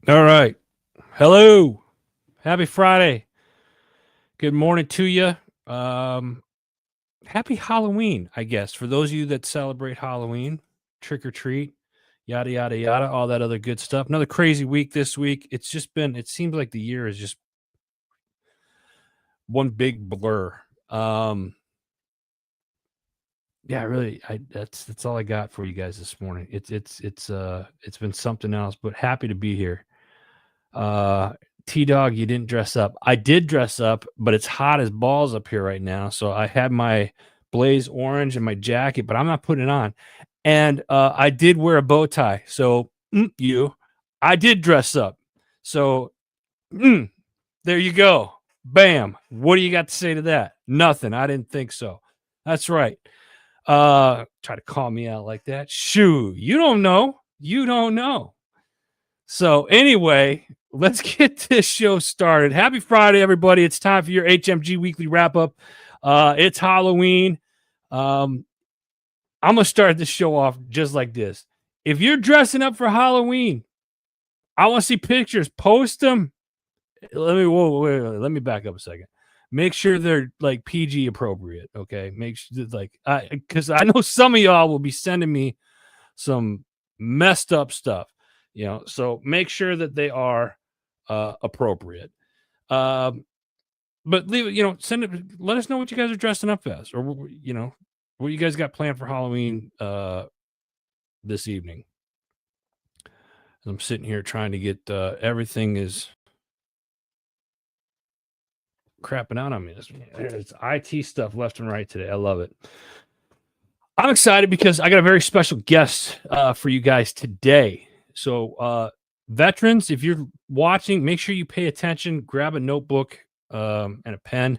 All right. Hello. Happy Friday. Good morning to you. Happy Halloween, I guess, for those of you that celebrate Halloween, trick or treat, yada, yada, yada, all that other good stuff. Another crazy week this week. It seems like the year is just one big blur. Um, yeah, really, that's all I got for you guys this morning. It's been something else, but happy to be here. Uh, T-Dog, you didn't dress up. I did dress up, but it's hot as balls up here right now. So I had my blaze orange and my jacket, but I'm not putting it on. And I did wear a bow tie. So I did dress up. So there you go. Bam. What do you got to say to that? Nothing. I didn't think so. That's right. Try to call me out like that. Shoo, you don't know. You don't know. So anyway, let's get this show started. Happy Friday, everybody. It's time for your HMG weekly wrap-up. It's Halloween. I'm going to start this show off just like this. If you're dressing up for Halloween, I want to see pictures. Post them. Wait, let me back up a second. Make sure they're like PG appropriate, okay? Make sure because I know some of y'all will be sending me some messed up stuff. So make sure that they are appropriate. But leave it, send it. Let us know what you guys are dressing up as, or what you guys got planned for Halloween this evening. I'm sitting here trying to get everything is crapping out on me. It's IT stuff left and right today. I love it. I'm excited because I got a very special guest for you guys today. So, veterans, if you're watching, make sure you pay attention. Grab a notebook and a pen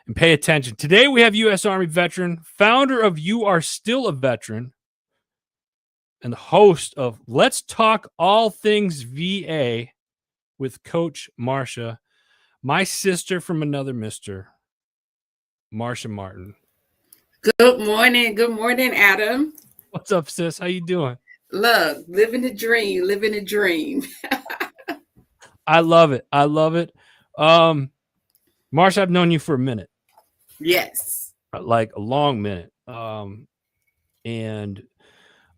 and pay attention. Today, we have U.S. Army veteran, founder of You Are Still a Veteran, and the host of Let's Talk All Things VA with Coach Marsha, my sister from another Mr. Marsha Martin. Good morning. Good morning, Adam. What's up, sis? How you doing? Look, living the dream, living the dream. I love it. I love it. Marsha, I've known you for a minute. Yes. Like a long minute. And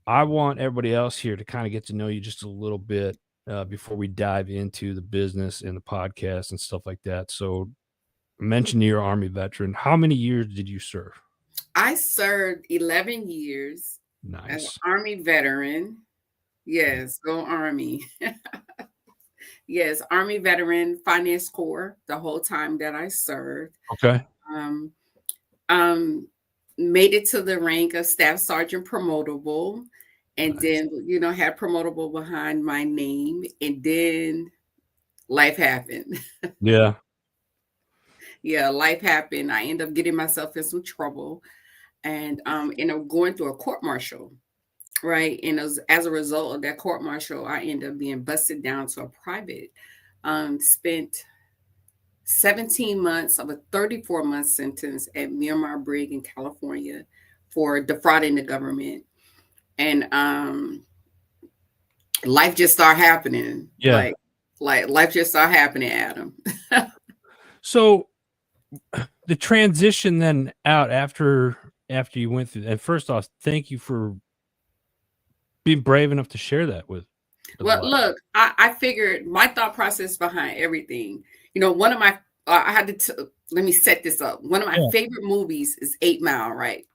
I want everybody else here to kind of get to know you just a little bit before we dive into the business and the podcast and stuff like that. So, mention you're an Army veteran. How many years did you serve? I served 11 years as an Nice. Army veteran. Yes, go Army. Yes, Army veteran, Finance Corps, the whole time that I served. Okay. Um, um, Made it to the rank of Staff Sergeant promotable, and Nice. then, had promotable behind my name, and then life happened. Yeah. Yeah, life happened. I ended up getting myself in some trouble and going through a court martial, right? And as a result of that court martial, I ended up being busted down to a private. Spent 17 months of a 34-month sentence at Miramar Brig in California for defrauding the government. And life just started happening. Yeah. Like life just started happening, Adam. So, the transition then out after you went through, and first off, thank you for being brave enough to share that with the Well, body. look, I figured my thought process behind everything. One of my I had to let me set this up. One of my Yeah. favorite movies is 8 Mile, right?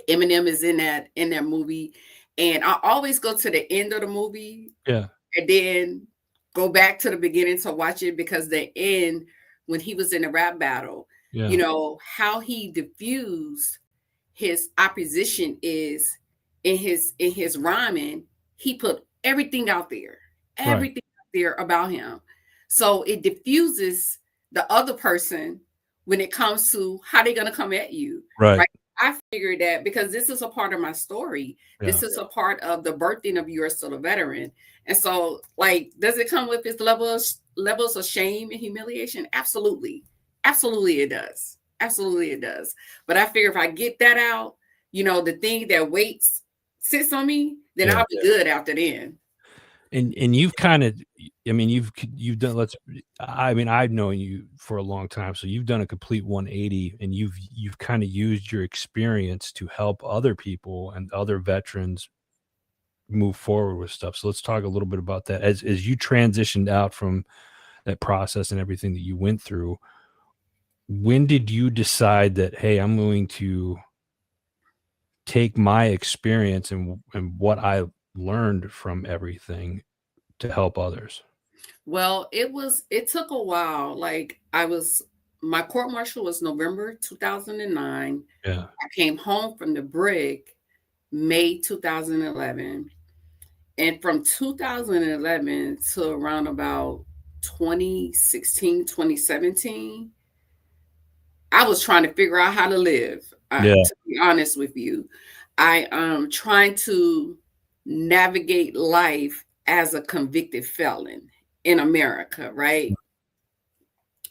Eminem is in that movie, and I always go to the end of the movie Yeah. and then go back to the beginning to watch it because the end when he was in the rap battle, Yeah. how he diffused his opposition is in his rhyming, he put everything out there, Right. everything out there about him. So it diffuses the other person when it comes to how they're gonna come at you. Right. Right. I figured that because this is a part of my story. Yeah. This is a part of the birthing of You Are Still a Veteran. And so, like, does it come with its levels of shame and humiliation? Absolutely. Absolutely it does. Absolutely it does. But I figure if I get that out, the thing that sits on me, then Yeah. I'll be good after then. And you've kind of, I mean, you've done, I mean, I've known you for a long time, so you've done a complete 180, and you've kind of used your experience to help other people and other veterans move forward with stuff. So let's talk a little bit about that. As you transitioned out from that process and everything that you went through, when did you decide that, hey, I'm going to take my experience and what I learned from everything to help others? Well, it took a while. Like my court martial was November 2009. Yeah. I came home from the brig May 2011. And from 2011 to around about 2016, 2017, I was trying to figure out how to live. Yeah. To be honest with you, I trying to navigate life as a convicted felon in America, right?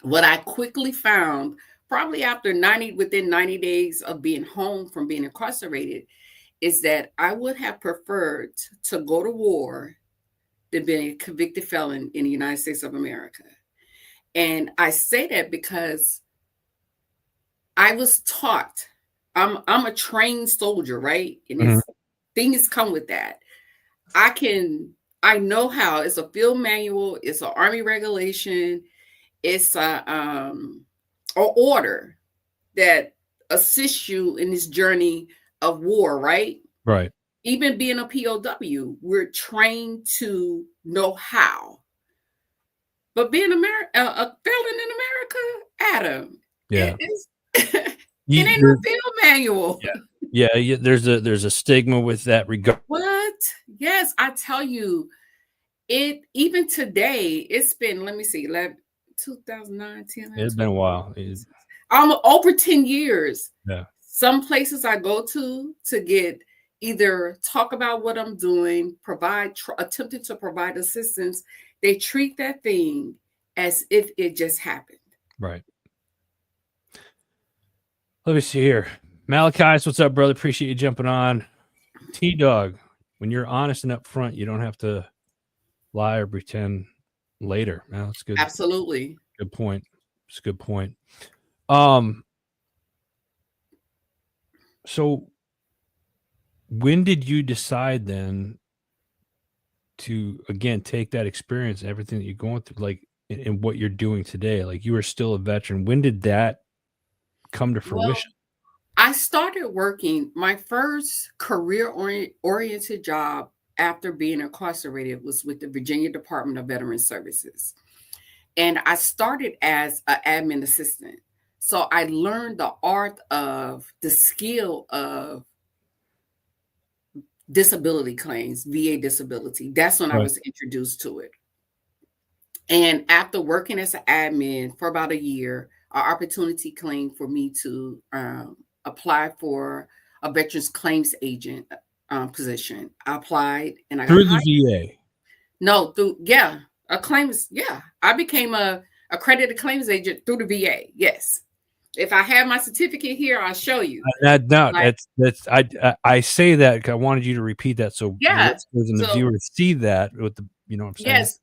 What I quickly found, probably after within 90 days of being home from being incarcerated, is that I would have preferred to go to war than being a convicted felon in the United States of America. And I say that because I was taught, I'm a trained soldier, right? And Mhm. things come with that. I know how. It's a field manual, it's an army regulation, it's a order that assists you in this journey of war, right? Right. Even being a POW, we're trained to know how. But being a felon in America, Adam, Yeah. it is it You, ain't no there, field manual. yeah. There's a stigma with that regard. What? Yes, I tell you, it even today, it's been, let me see, 2009, 10, 11, It's been a 12, while. almost over 10 years. Yeah. Some places I go to get either talk about what I'm doing, attempting to provide assistance, they treat that thing as if it just happened. Right. Let me see here. Malachi, what's up, brother? Appreciate you jumping on. T-Dog, when you're honest and upfront, you don't have to lie or pretend later. Now, that's good. Absolutely. Good point. It's a good point. So when did you decide then to again take that experience, everything that you're going through, like in what you're doing today? Like you are still a veteran. When did that come to Well, fruition? I started working, my first career oriented job after being incarcerated was with the Virginia Department of Veteran Services. And I started as an admin assistant. So I learned the skill of disability claims, VA disability. That's when I Right. was introduced to it. And after working as an admin for about a year, an opportunity came for me to apply for a veterans claims agent position. I applied and I got Through the hired. VA. No, I became a accredited claims agent through the VA. Yes. If I have my certificate here, I'll show you. No, Like, that's I say that 'cause I wanted you to repeat that so the yeah. listeners and the So viewers see that with the, you know what I'm saying? yes,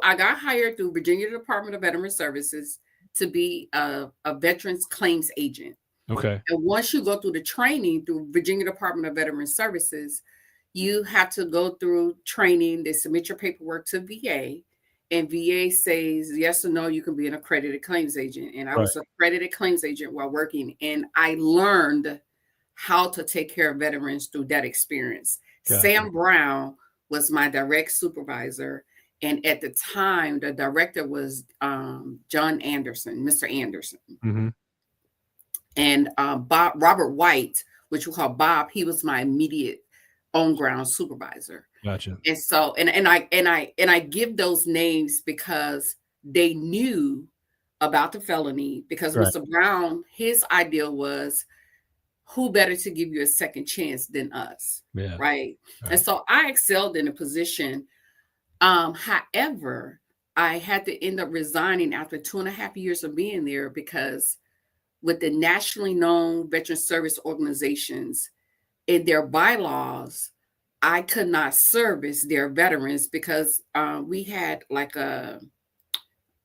I got hired through Virginia Department of Veteran Services to be a veterans claims agent. Okay. And once you go through the training through Virginia Department of Veteran Services, you have to go through training. They submit your paperwork to VA, and VA says yes or no, you can be an accredited claims agent. And I Right. was an accredited claims agent while working, and I learned how to take care of veterans through that experience. Gotcha. Sam Brown was my direct supervisor. And at the time, the director was John Anderson, Mr. Anderson. Mm-hmm. And Robert White, which we call Bob, he was my immediate on ground supervisor. Gotcha. And so, I give those names because they knew about the felony. Because Right. Mr. Brown, his idea was, who better to give you a second chance than us, Yeah. right? Right. And so I excelled in a position. However, I had to end up resigning after 2.5 years of being there because with the nationally known veteran service organizations in their bylaws, I could not service their veterans because we had like a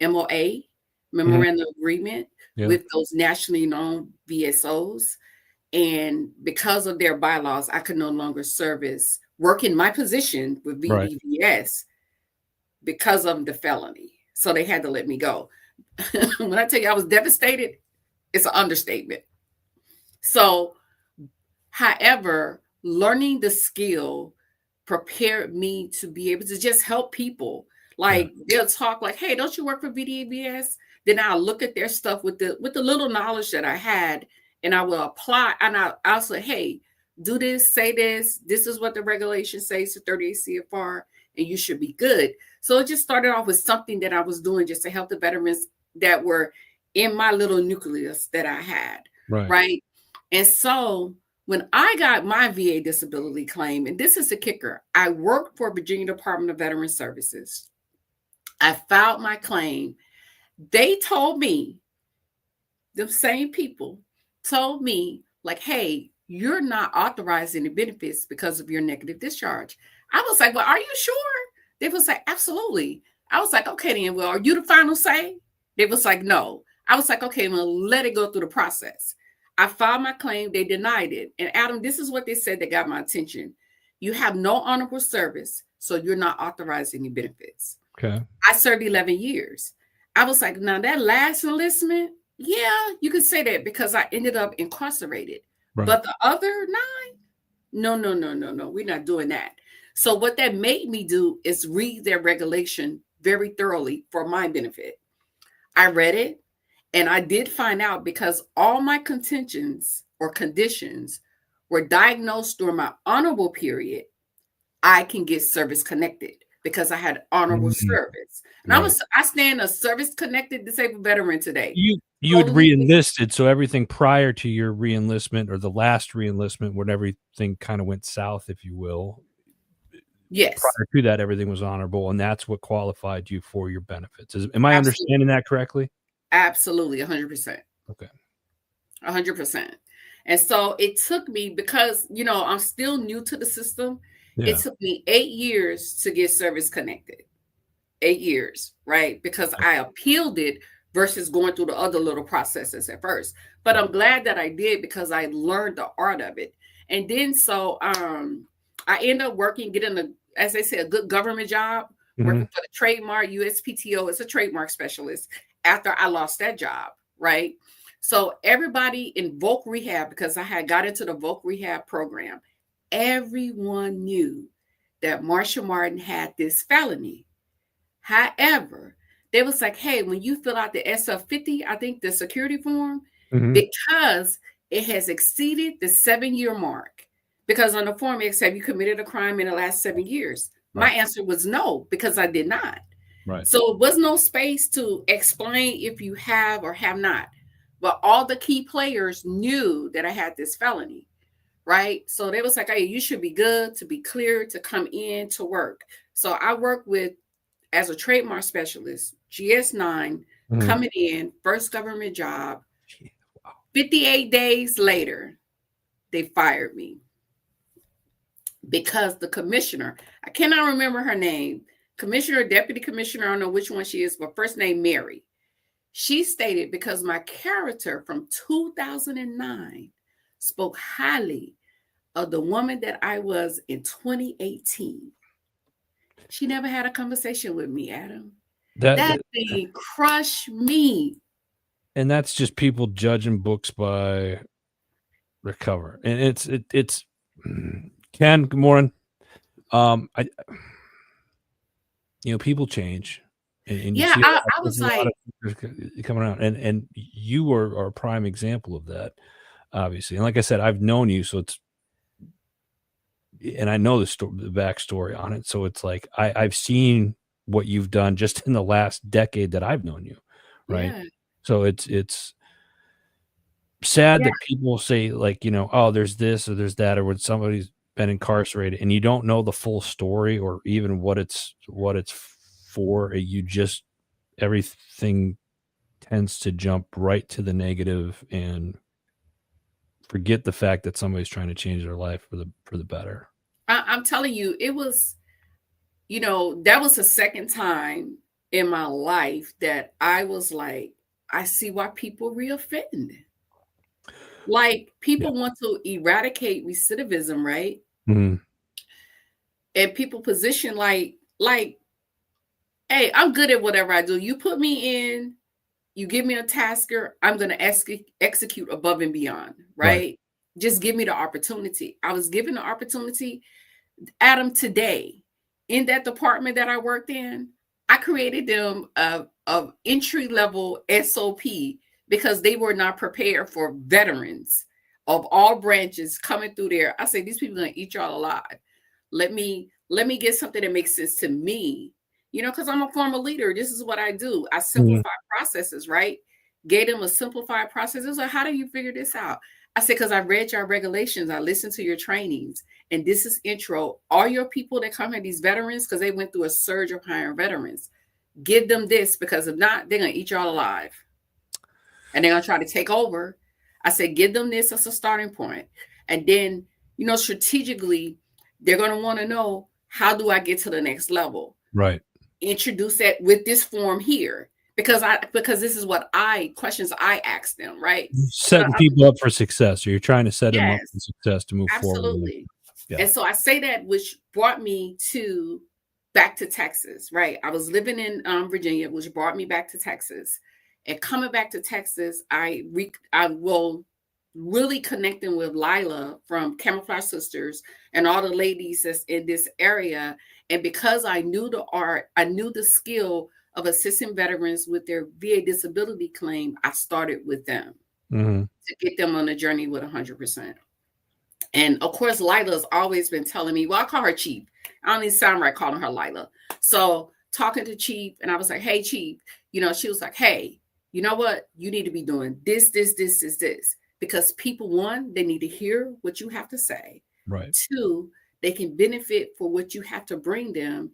MOA, Mhm. memorandum agreement, Yeah. with those nationally known VSOs. And because of their bylaws, I could no longer work in my position with Right. VBVS because of the felony. So they had to let me go. When I tell you I was devastated, it's an understatement. So, however, learning the skill prepared me to be able to just help people. Yeah. Like they'll talk like, "Hey, don't you work for VDABS?" Then I'll look at their stuff with the little knowledge that I had, and I will apply. And I'll say, "Hey, do this, say this. This is what the regulation says to 38 CFR, and you should be good." So it just started off with something that I was doing just to help the veterans that were in my little nucleus that I had, Right. right? And so when I got my VA disability claim, and this is the kicker, I worked for Virginia Department of Veteran Services. I filed my claim. They told me, the same people told me, like, hey, you're not authorized any benefits because of your negative discharge. I was like, well, are you sure? They was like, absolutely. I was like, okay, then, well, are you the final say? They was like, no. I was like, okay, well, let it go through the process. I filed my claim. They denied it. And Adam, this is what they said that got my attention. You have no honorable service, so you're not authorized any benefits. Okay. I served 11 years. I was like, now that last enlistment, yeah, you could say that because I ended up incarcerated. Right. But the other 9, no, no, no, no, no. We're not doing that. So what that made me do is read their regulation very thoroughly for my benefit. I read it, and I did find out because all my contentions or conditions were diagnosed during my honorable period, I can get service connected because I had honorable Mhm. service. And Right. I stand a service connected disabled veteran today. You had Totally. re-enlisted, so everything prior to your re-enlistment or the last re-enlistment when everything kinda went south, if you will, Yes, prior to that, everything was honorable, and that's what qualified you for your benefits. Am I absolutely. understanding that correctly? Absolutely, 100%. Okay. 100%. And so it took me because, I'm still new to the system. It Yeah. took me 8 years to get service connected. 8 years, right? Because Okay. I appealed it versus going through the other little processes at first. But Right. I'm glad that I did because I learned the art of it. And then I ended up working, getting as they say, a good government job, working Mhm. for the trademark USPTO as a trademark specialist after I lost that job, right? So everybody in voc rehab, because I had got into the voc rehab program, everyone knew that Marsha Martin had this felony. However, they was like, hey, when you fill out the SF-50, I think the security form, Mhm. because it has exceeded the 7-year mark, because on the form it said, have you committed a crime in the last 7 years? My Right. answer was no, because I did not. Right. So it was no space to explain if you have or have not. But all the key players knew that I had this felony, right? So they was like, hey, you should be good to be cleared to come in to work. So I work with as a trademark specialist, GS9, Mhm. coming in, first government job. Yeah, wow. 58 days later, they fired me because the commissioner, I cannot remember her name, commissioner, deputy commissioner, I don't know which one she is, but first name Mary. She stated because my character from 2009 spoke highly of the woman that I was in 2018. She never had a conversation with me, Adam. That That that thing crushed me. and that's just people judging books by their cover, and it's Ken, good morning. I people change, and you Yeah, see I there's was a lot like, of coming around, and you are a prime example of that, obviously, and like I said, I've known you, so it's and I know the backstory on it, so it's like I've seen what you've done just in the last decade that I've known you, right? yeah, So it's sad yeah, that people say, like, "Oh, there's this or there's that," or when somebody's been incarcerated and you don't know the full story or even what it's for, you just everything tends to jump right to the negative and forget the fact that somebody's trying to change their life for the better. I'm telling you, it was, that was the second time in my life that I was like, I see why people reoffend. Like Yeah. people want to eradicate recidivism, right? Mhm. And people position like, hey, I'm good at whatever I do. You put me in, you give me a tasker, I'm going to execute above and beyond, Right. right? Just give me the opportunity. I was given the opportunity, Adam, today in that department that I worked in. I created them a entry level SOP because they were not prepared for veterans of all branches coming through there. I say these people are gonna eat y'all alive. Let me get something that makes sense to me. Because I'm a former leader. This is what I do. I Mhm. simplify processes, right? Gave them a simplified process. It was like, how do you figure this out? I said, because I read your regulations, I listened to your trainings, and this is intro. All your people that come here, these veterans, because they went through a surge of hiring veterans, give them this, because if not, they're gonna eat y'all alive. And they're gonna try to take over. I said, give them this as a starting point. And then, strategically, they're gonna want to know, how do I get to the next level? Right. Introduce that with this form here. Because this is what questions I ask them, right? But Setting people up for success, or you're trying to set them up for yes, success to move forward. absolutely. Yeah. And so I say that, which brought me to back to Texas, right? I was living in Virginia, which brought me back to Texas. And coming back to Texas, I will really connecting with Lila from Camouflage Sisters and all the ladies that's in this area. And because I knew the art, I knew the skill of assisting veterans with their VA disability claim, I started with them Mhm. to get them on the journey with 100%. And of course, Lila's always been telling me, well, I call her Chief. I don't even sound right calling her Lila. So talking to Chief, and I was like, hey, Chief, she was like, hey, you know what? You need to be doing this. Because people, one, they need to hear what you have to say. Right. Two, they can benefit for what you have to bring them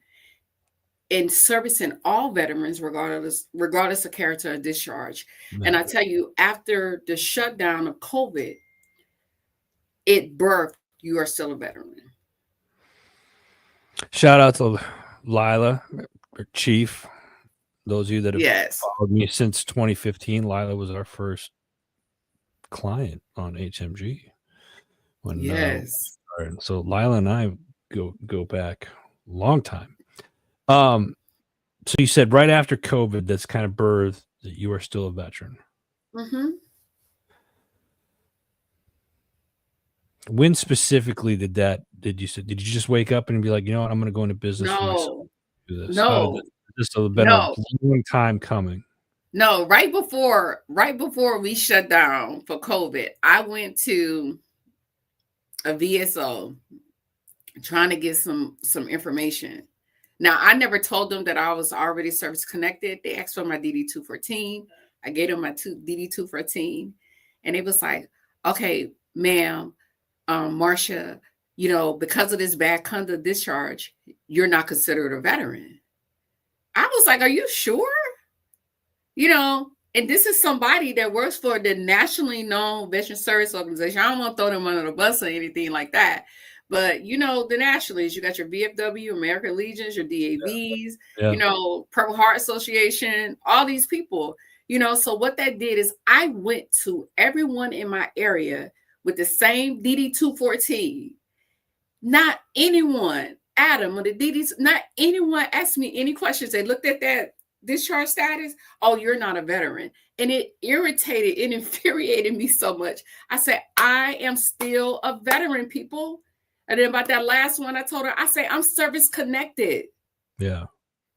in servicing all veterans, regardless of character or discharge. And Yeah. I tell you, after the shutdown of COVID, it birthed, you are still a veteran. Shout out to Lila, or Chief. Those of you that have Yes. followed me since 2015, Lila was our first client on HMG when Yes. started. So Lila and I go back a long time. Um, so you said right after COVID, that's kind of birthed that you are still a veteran. Mm-hmm. When specifically did you just wake up and be like, you know what, I'm going to go into business for myself, No, do this? How did no, that? This has been a no, long time coming. no. Right before we shut down for COVID, I went to a VSO trying to get some information. Now, I never told them that I was already service connected. They asked for my DD-214. I gave them my DD-214, and it was like, okay, ma'am, Marsha, because of this bad conduct discharge, you're not considered a veteran. I was like, are you sure? And this is somebody that works for the nationally known veteran service organization. I don't want to throw them under the bus or anything like that. But the nationalists, you got your VFW, American Legions, your DAVs, Yeah. Purple Heart Association, all these people. So what that did is I went to everyone in my area with the same DD-214. Not anyone, Adam, or the DDs, not anyone asked me any questions. They looked at that discharge status. Oh, you're not a veteran. And it infuriated me so much. I said, I am still a veteran, people. And then about that last one, I told her, I say, I'm service connected. Yeah.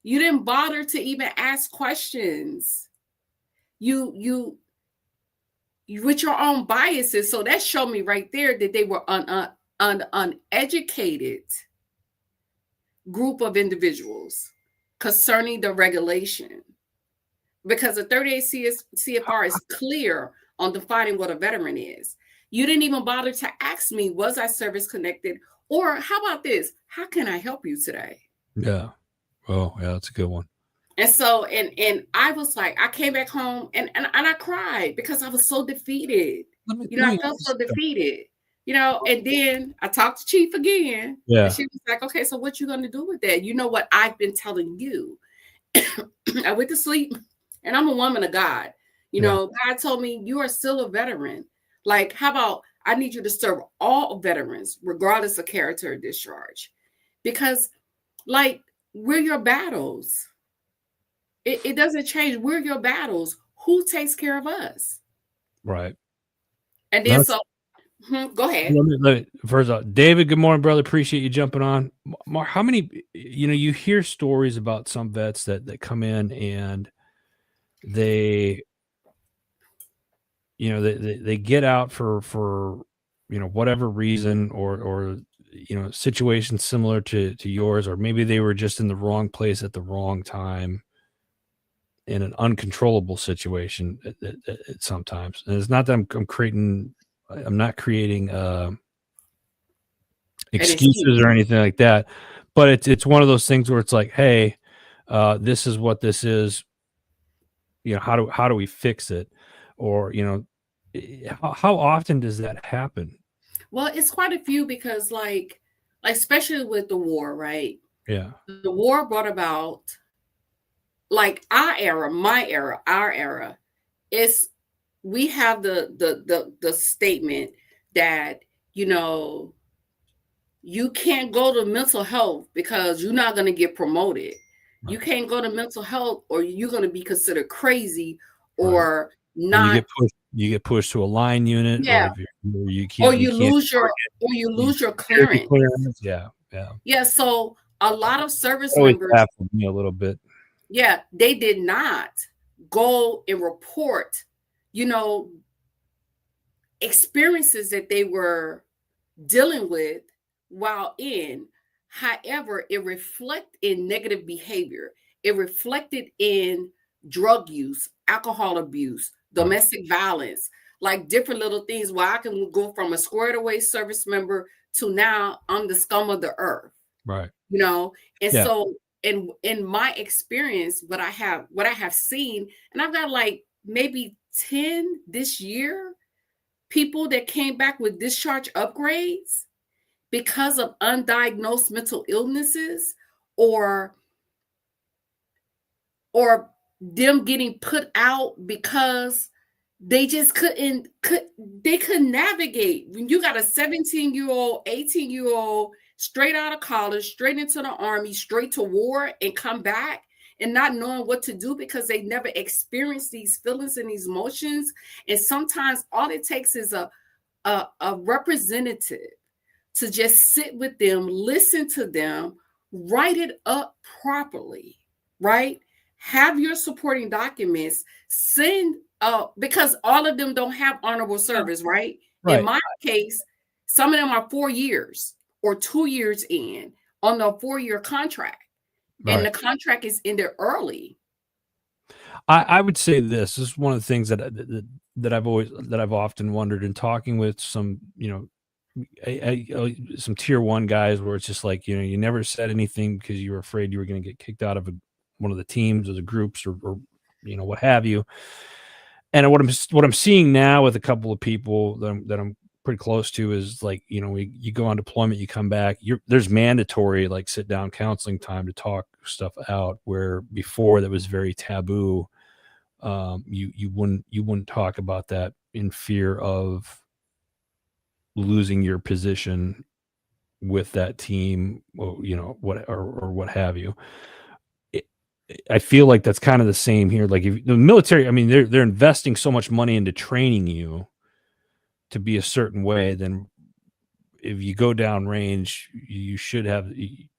You didn't bother to even ask questions. You with your own biases. So that showed me right there that they were uneducated group of individuals concerning the regulation, because the 38 CFR is clear on defining what a veteran is. You didn't even bother to ask me, was I service connected? Or how about this? How can I help you today? Yeah. Oh, yeah, that's a good one. And so, and I was like, I came back home and I cried because I was so defeated. Let me I let me felt so ask, defeated. And then I talked to Chief again, and Yeah. she was like, okay, so what you going to do with that? You know what I've been telling you. I went to sleep, and I'm a woman of God. Yeah. God told me you are still a veteran. Like, how about I need you to serve all veterans, regardless of character or discharge, because like we're your battles. It doesn't change. We're your battles. Who takes care of us? Right. And then That's so, go ahead. first off, David, good morning, brother. Appreciate you jumping on. How many, you hear stories about some vets that come in and they, they get out for whatever reason, or situations similar to yours, or maybe they were just in the wrong place at the wrong time in an uncontrollable situation sometimes. And it's not that I'm not creating An excuses excuse. or anything like that, but it's one of those things where it's like, hey, this is what this is. How do we fix it? Or how often does that happen? Well, it's quite a few because, like especially with the war, right? Yeah. The war brought about, like, our era, my era, our era. It's We have the statement that you know you can't go to mental health because you're not going to get promoted. Right. You can't go to mental health or you're going to be considered crazy Right. or Or not. you get pushed to a line unit, or Yeah, if you or can't you you lose your security clearance. clearance. Yeah. Yeah. Yeah, so a lot of service Always members, baffled me a little bit. yeah, they did not go and report, you know, experiences that they were dealing with while in. However, it reflected in negative behavior. It reflected in drug use, alcohol abuse, Right. domestic violence, like different little things where I can go from a squared away service member to now I'm the scum of the earth, Right. you know? And Yeah. so in my experience, what I have seen, and I've got like maybe 10 this year people that came back with discharge upgrades because of undiagnosed mental illnesses, or or them getting put out because they just couldn't navigate. When you got a 17-year-old, 18-year-old straight out of college, straight into the army, straight to war, and come back and not knowing what to do because they never experienced these feelings and these emotions. And sometimes all it takes is a representative to just sit with them, listen to them, write it up properly, right? Have your supporting documents, send because all of them don't have honorable service, right? In Right. my case, some of them are 4 years or 2 years in on the 4-year contract, and Right. the contract is ended early. I would say this is one of the things that I've often wondered in talking with some, some tier one guys, where it's just like, you never said anything because you were afraid you were going to get kicked out of one of the teams or the groups, or what have you. And what I'm seeing now with a couple of people that I'm pretty close to is, like, you go on deployment, you come back, there's mandatory, like, sit down counseling time to talk stuff out, where before that was very taboo. You wouldn't talk about that in fear of losing your position with that team, or what have you. It, I feel like that's kind of the same here. Like, if the military, I mean, they're investing so much money into training you to be a certain way. Then if you go down range, you should have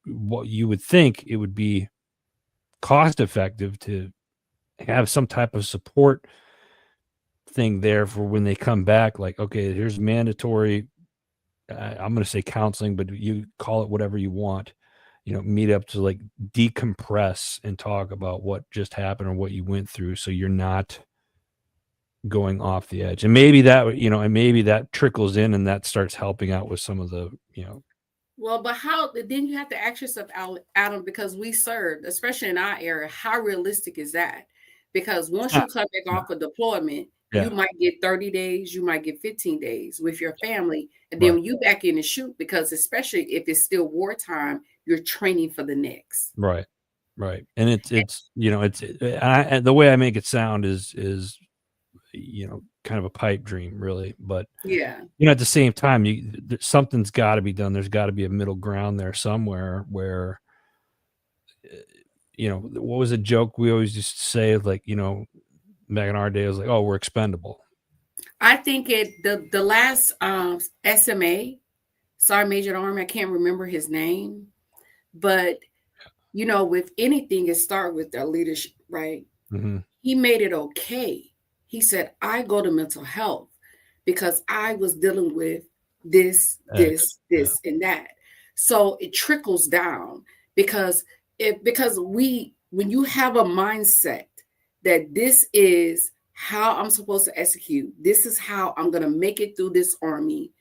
what you would think it would be cost effective to have some type of support thing there for when they come back. Like, okay, here's mandatory, I'm going to say counseling, but you call it whatever you want, meet up to, like, decompress and talk about what just happened or what you went through, so you're not going off the edge. And maybe that trickles in, and that starts helping out with some of the, Well, but how then you have to ask yourself, Adam, because we served, especially in our area, how realistic is that? because once you come back Yeah. off a deployment, you Yeah. might get 30 days, you might get 15 days with your family. And then Right. when you back in the shoot, because especially if it's still wartime, you're training for the next. Right. Right. And it's and the way I make it sound is kind of a pipe dream, really. But Yeah. at the same time, something's got to be done. There's got to be a middle ground there somewhere where, what was a joke we always used to say, like, back in our day, it was like, oh, we're expendable. I think the last SMA, Sergeant Major Army, I can't remember his name, but with anything, it starts with their leadership, right? Mm-hmm. He made it okay. He said, I go to mental health because I was dealing with this, and that. So it trickles down because when you have a mindset that this is how I'm supposed to execute, this is how I'm going to make it through this army,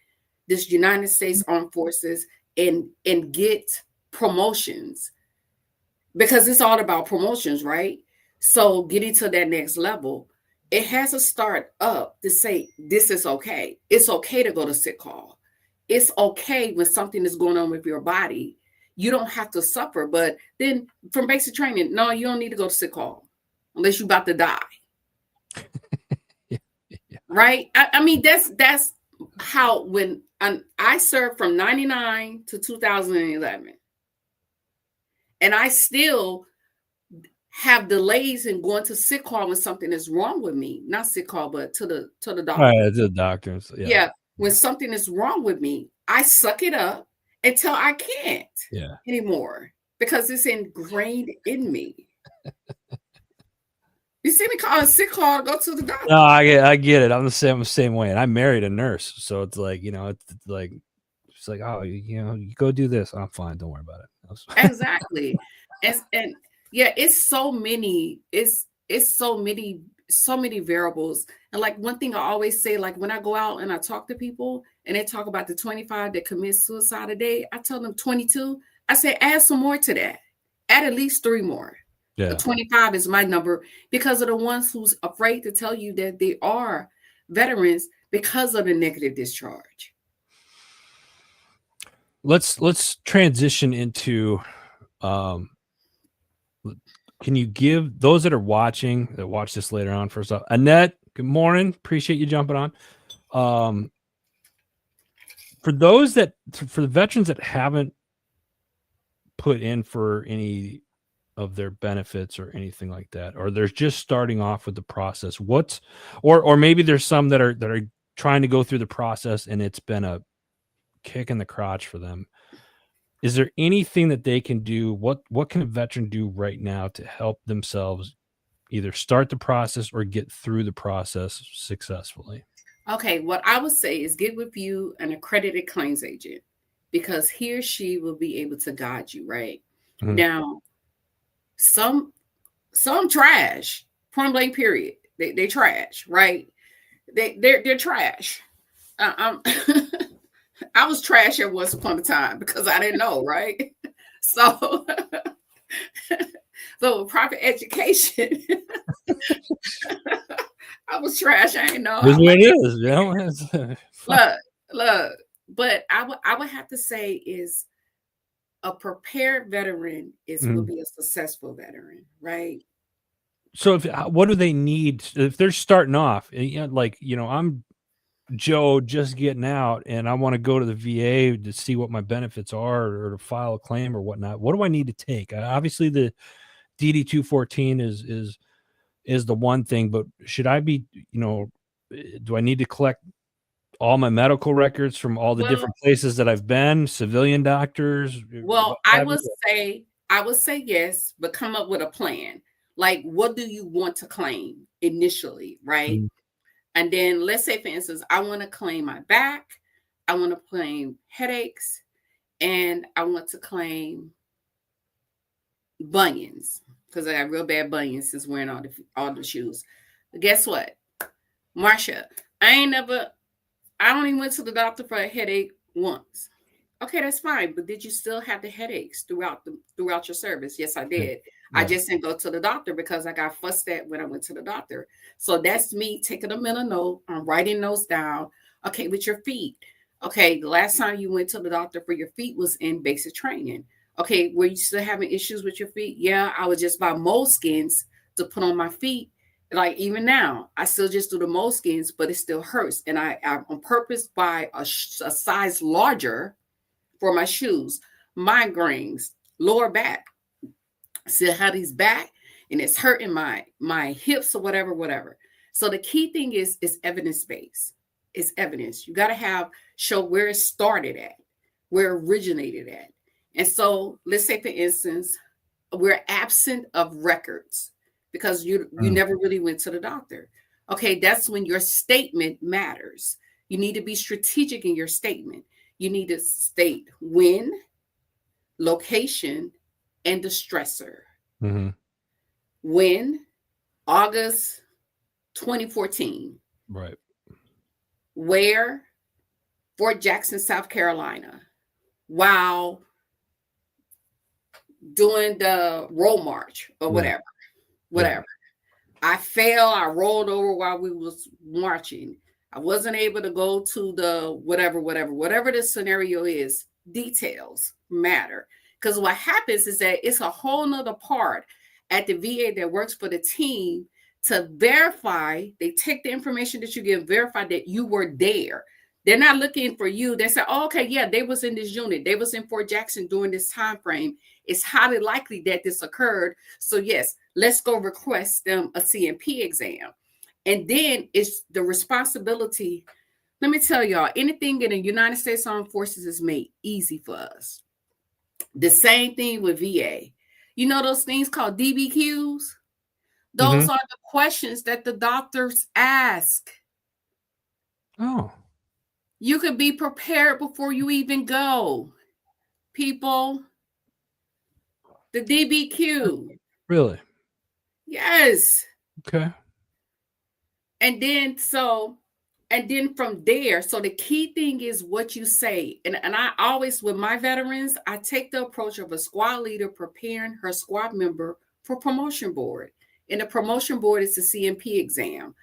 this United States Armed Forces, and get promotions, because it's all about promotions, right? So getting to that next level, it has to start up to say, this is okay. It's okay to go to sick call. It's okay when something is going on with your body. You don't have to suffer. But then from basic training, no, you don't need to go to sick call unless you're about to die. Yeah. Right? I mean, that's how when I served from 99 to 2011. And I still have delays in going to sick call when something is wrong with me. Not sick call, but to the doctor. Right, to the doctors. Yeah. When something is wrong with me, I suck it up until I can't anymore because it's ingrained in me. You see me call a sick call, go to the doctor. No, I get it. I'm the same way. And I married a nurse, so it's like, it's like, she's like, oh, you go do this. I'm fine. Don't worry about it. Exactly. and yeah, it's so many, it's so many variables. And like one thing I always say, like when I go out and I talk to people and they talk about the 25 that commit suicide a day, I tell them 22. I say, add some more to that. Add at least 3 more. Yeah. 25 is my number because of the ones who's afraid to tell you that they are veterans because of the negative discharge. Let's transition into can you give those that are watching, that watch this later on, first off, Annette, good morning, appreciate you jumping on. For the veterans that haven't put in for any of their benefits or anything like that, or they're just starting off with the process, or maybe there's some that are trying to go through the process and it's been a kick in the crotch for them. Is there anything that they can do? What can a veteran do right now to help themselves either start the process or get through the process successfully? Okay, what I would say is get with you an accredited claims agent because he or she will be able to guide you, right? Mm-hmm. Now, some trash, point blank period. They trash, right? They're trash. I was trash at once upon a time because I didn't know, right? So proper education. I was trash. I didn't know. This is what it is, Look. But I would have to say is a prepared veteran will be a successful veteran, right? So what do they need if they're starting off? I'm Joe just getting out and I want to go to the VA to see what my benefits are or to file a claim or whatnot. What do I need to take? Obviously the DD 214 is the one thing, but should I be, do I need to collect all my medical records from all the different places that I've been, civilian doctors? Well, I would say yes, but come up with a plan. Like, what do you want to claim initially, right? Mm-hmm. And then let's say, for instance, I want to claim my back, I want to claim headaches, and I want to claim bunions because I got real bad bunions since wearing all the shoes. But guess what, Marsha? I only went to the doctor for a headache once. Okay, that's fine. But did you still have the headaches throughout your service? Yes, I did. I Yeah. just didn't go to the doctor because I got fussed at when I went to the doctor. So that's me taking a mental note. I'm writing those down. Okay, with your feet. Okay, the last time you went to the doctor for your feet was in basic training. Okay, were you still having issues with your feet? Yeah, I would just buy moleskins to put on my feet. Like even now, I still just do the moleskins, but it still hurts. And I on purpose buy a size larger for my shoes. Migraines, lower back. Still have these back, and it's hurting my hips or whatever. So the key thing is evidence based. It's evidence. You got to have show where it started at, where it originated at. And so let's say, for instance, we're absent of records because you never really went to the doctor. Okay, that's when your statement matters. You need to be strategic in your statement. You need to state when, location, and the stressor. Mm-hmm. When, August 2014. Right. Where, Fort Jackson, South Carolina. While doing the roll march or whatever. Yeah. I fell, I rolled over while we was marching. I wasn't able to go to the whatever the scenario is. Details matter. Because what happens is that it's a whole nother part at the VA that works for the team to verify. They take the information that you give, verify that you were there. They're not looking for you. They say, oh, okay, yeah, they was in this unit. They was in Fort Jackson during this time frame. It's highly likely that this occurred. So yes, let's go request them a CMP exam. And then it's the responsibility. Let me tell y'all, anything in the United States Armed Forces is made easy for us. The same thing with VA. You know those things called DBQs? Those are the questions that the doctors ask. Oh. You could be prepared before you even go. People, the DBQ. Really? Yes. Okay. And then from there, so the key thing is what you say. And I always, with my veterans, I take the approach of a squad leader preparing her squad member for promotion board. And the promotion board is the CMP exam.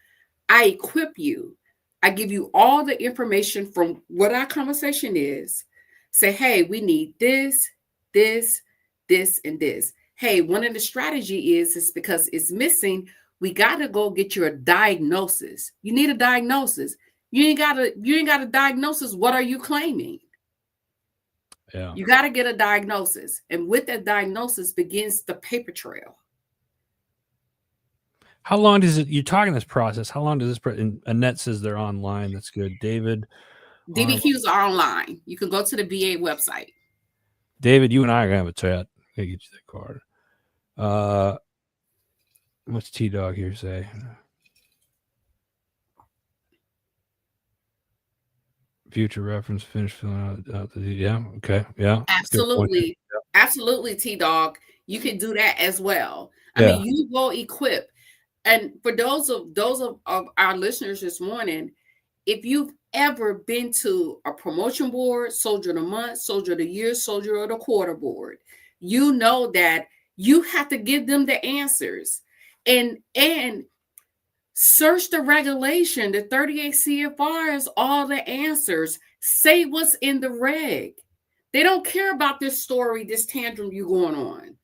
I equip you. I give you all the information from what our conversation is. Say, hey, we need this, this, this, and this. Hey, one of the strategy is because it's missing. We got to go get your diagnosis. You need a diagnosis. You ain't got a diagnosis. What are you claiming? Yeah. You got to get a diagnosis. And with that diagnosis begins the paper trail. How long does it, you're talking this process, how long does this, and Annette says they're online. That's good. David. DBQs are online. You can go to the VA website. David, you and I are going to have a chat. I get you that card. What's T-Dog here say? Future reference, finish filling out the, yeah, okay, yeah. Absolutely. Absolutely, T-Dog. You can do that as well. I Yeah. mean, you go equip. And for those of our listeners this morning, if you've ever been to a promotion board, Soldier of the Month, Soldier of the Year, Soldier of the Quarter board, you know that you have to give them the answers. And search the regulation, the 38 CFR is all the answers. Say what's in the reg. They don't care about this story, this tantrum you going on.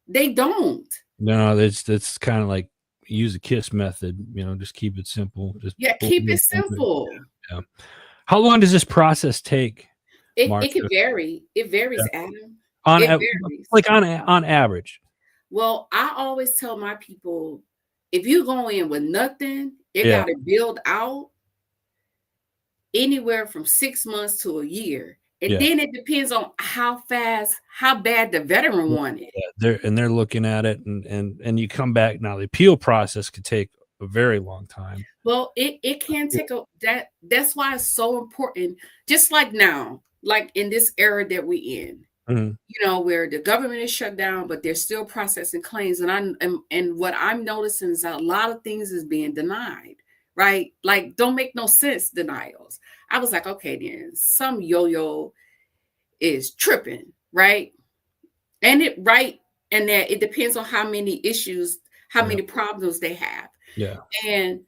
They don't. No, that's kind of like use a KISS method, just keep it simple. Just keep it simple. Yeah. How long does this process take? It can vary. It varies, Adam. On it varies. Like on average. Well, I always tell my people, if you go in with nothing, it got to build out anywhere from 6 months to a year. And then it depends on how bad the veteran wanted. They're looking at it and you come back. Now the appeal process could take a very long time. Well, it can take that's why it's so important. Just like now, like in this era that we in, where the government is shut down, but they're still processing claims. And what I'm noticing is that a lot of things is being denied, right? Like don't make no sense denials. I was like, okay, then some yo-yo is tripping, right? And and that it depends on how many issues, how Yeah. many problems they have. Yeah. And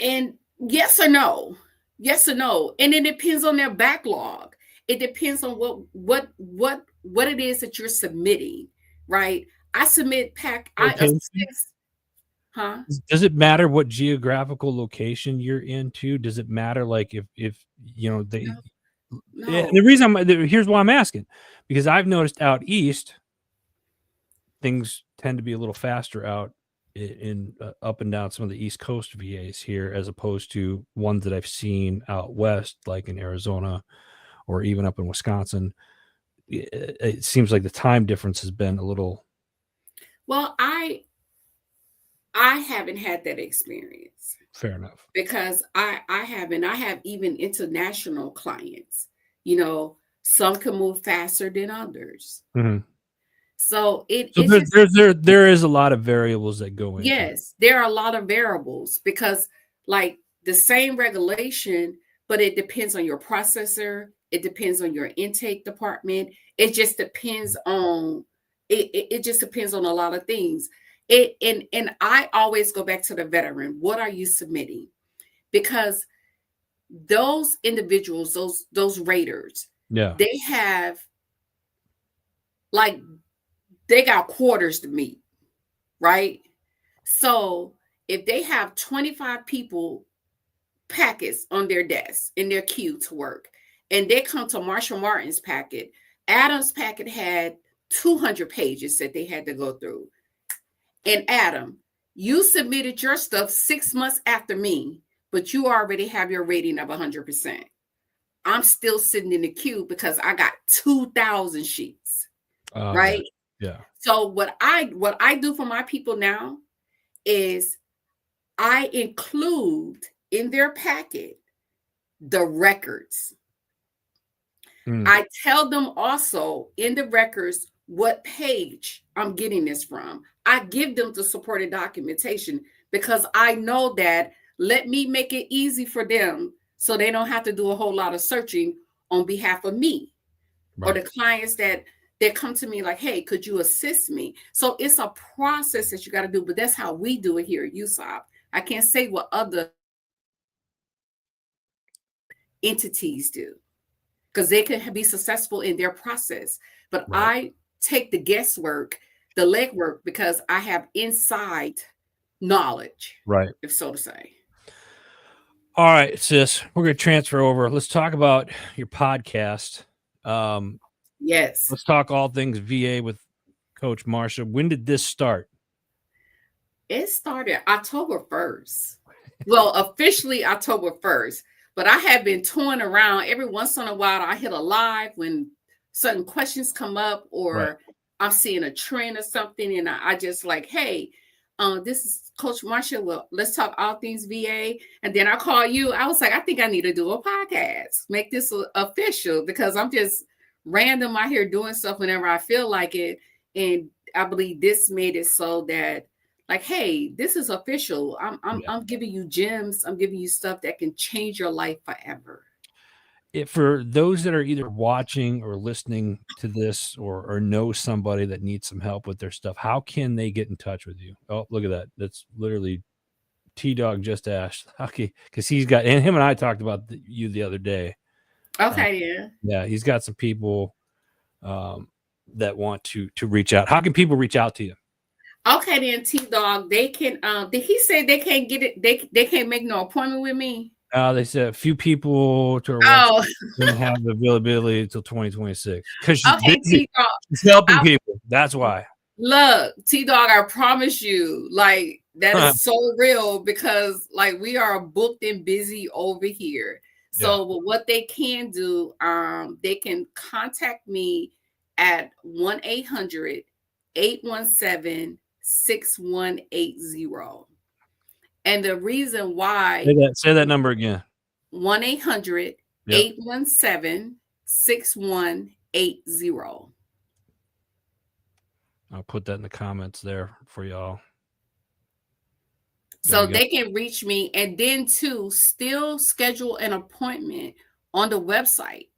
and yes or no, yes or no, and it depends on their backlog. It depends on what it is that you're submitting, right? I submit pack I Location. assist, huh? Does it matter what geographical location you're into? Does it matter like if you know No, they and the no. reason here's why I'm asking, because I've noticed out east things tend to be a little faster out in up and down some of the East Coast VAs here, as opposed to ones that I've seen out west, like in Arizona or even up in Wisconsin. It seems like the time difference has been a little Well, I haven't had that experience fair enough. because I haven't. I have even international clients. You know, some can move faster than others. Mhm. So it So it's just, there is a lot of variables that go into it. yes, there are a lot of variables because, like, the same regulation, but it depends on your processor. It depends on your intake department. It just depends on it just depends on a lot of things. And I always go back to the veteran. What are you submitting? Because those individuals, those raters, Yeah. they have, like, they got quarters to meet, right? So if they have 25 people packets on their desk in their queue to work, and they come to Marsha Martin's packet, Adam's packet had 200 pages that they had to go through. And Adam, you submitted your stuff 6 months after me, but you already have your rating of 100%. I'm still sitting in the queue because I got 2,000 sheets, I got right? it. Yeah. So what I do for my people now is I include in their packet the records. Mm, I tell them also in the records what page I'm getting this from. I give them the supported documentation because I know that, let me make it easy for them so they don't have to do a whole lot of searching on behalf of me or right. the clients that come to me like, hey, could you assist me? So it's a process that you got to do, but that's how we do it here at USOP. I can't say what other entities do because they can be successful in their process. But Right. I take the guesswork, the legwork, because I have inside knowledge, Right. if so to say. All right, sis. We're gonna transfer over. Let's talk about your podcast. Um, Yes, let's talk all things VA with Coach Marsha. When did this start? it started October 1st. Well, officially October 1st, but I have been touring around. Every once in a while, I hit a live when certain questions come up Right. or I'm seeing a trend or something, and I just like, hey, this is Coach Marsha. Well, let's talk all things VA. And then I call you. I was like, I think I need to do a podcast, make this official because I'm just random out here doing stuff whenever I feel like it. And I believe this made it so that, like, hey, this is official. Yeah. I'm giving you gems. I'm giving you stuff that can change your life forever. For those that are either watching or listening to this or know somebody that needs some help with their stuff, how can they get in touch with you? Oh, look at that. That's literally T Dog just asked. Okay, because he's got, and him and I talked about you the other day. Okay, yeah. Yeah, he's got some people um, that want to reach out. How can people reach out to you? Okay, then T Dog, they can did he say they can't get it, they can't make no appointment with me? They said a few people to her website Oh, didn't have the availability until 2026 because she's okay, busy. T Dog. She's helping people. That's why. Look, T Dog, I promise you, like, that is so real because, like, we are booked and busy over here. Yeah. So, but what they can do, they can contact me at 1-800-817-6180. And the reason why Say that number again. 1-800 Yep. 817 6180. I'll put that in the comments there for y'all. So they can reach me, and then too, still schedule an appointment on the website,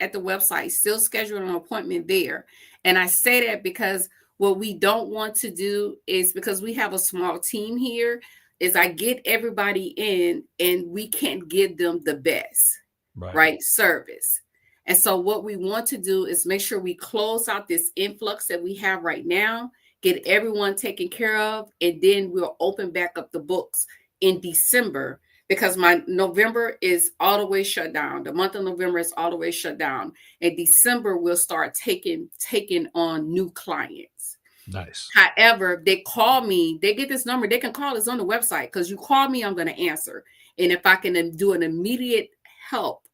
still schedule an appointment there. And I say that because What we don't want to do is, because we have a small team here, is I get everybody in and we can't give them the best, right, service. And so what we want to do is make sure we close out this influx that we have right now, get everyone taken care of, and then we'll open back up the books in December, because my November is all the way shut down. The month of November is all the way shut down. In December, we'll start taking on new clients. Nice. However, they call me, they get this number, they can call us on the website, because you call me, I'm going to answer. And if I can do an immediate help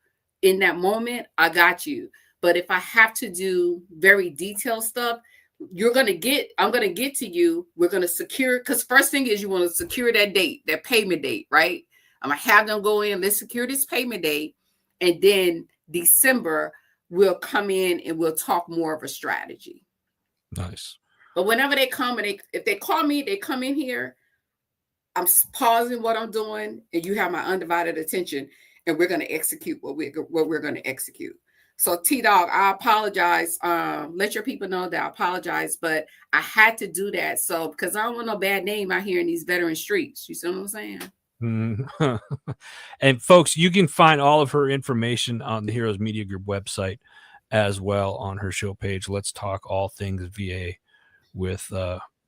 in that moment, I got you. But if I have to do very detailed stuff, I'm going to get to you. We're going to secure, because first thing is you want to secure that date, that payment date, right? I'm going to have them go in, let's secure this payment date. And then December, we'll come in and we'll talk more of a strategy. Nice. But whenever they come and if they call me, they come in here, I'm pausing what I'm doing, and you have my undivided attention, and we're going to execute what we're going to execute. So T-Dog, I apologize. Let your people know that I apologize, but I had to do that. So, because I don't want no bad name out here in these veteran streets. You see what I'm saying? And folks, you can find all of her information on the Heroes Media Group website as well on her show page. Let's talk all things VA with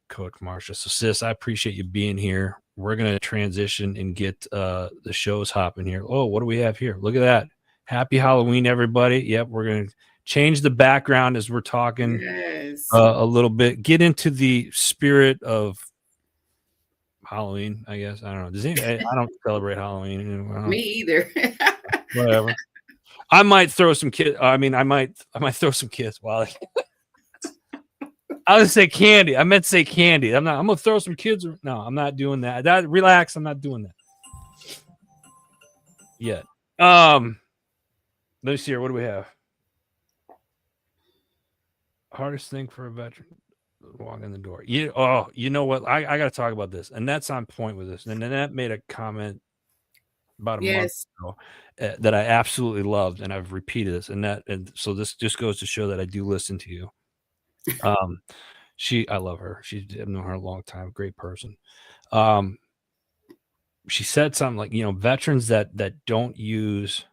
Coach Marsha. So sis, I appreciate you being here. We're going to transition and get the shows hopping here. Oh, what do we have here? Look at that. Happy Halloween, everybody. Yep, we're going to change the background as we're talking a little bit. Get into the spirit of Halloween, I guess. I don't know. Does anybody, I don't celebrate Halloween. Me either. Whatever. I might throw some kids. I might throw some kids while I was gonna say candy. I meant to say candy. I'm gonna throw some kids. No, I'm not doing that. Relax. I'm not doing that yet. Let me see here. What do we have? Hardest thing for a veteran walk in the door. You know what? I got to talk about this, and that's on point with this. And Nanette made a comment about a month ago that I absolutely loved, and I've repeated this. And so this just goes to show that I do listen to you. I love her. I've known her a long time. Great person. She said something like, veterans that don't use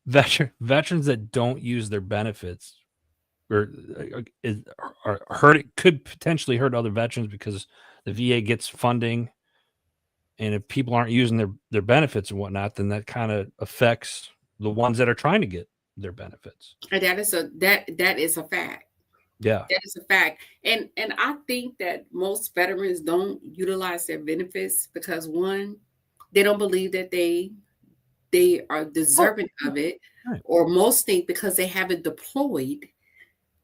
veterans that don't use their benefits or could potentially hurt other veterans, because the VA gets funding, and if people aren't using their benefits and whatnot, then that kind of affects the ones that are trying to get their benefits. And that is a fact. Yeah, that is a fact. And I think that most veterans don't utilize their benefits because, one, they don't believe that they are deserving of it, right. Or most think because they haven't deployed,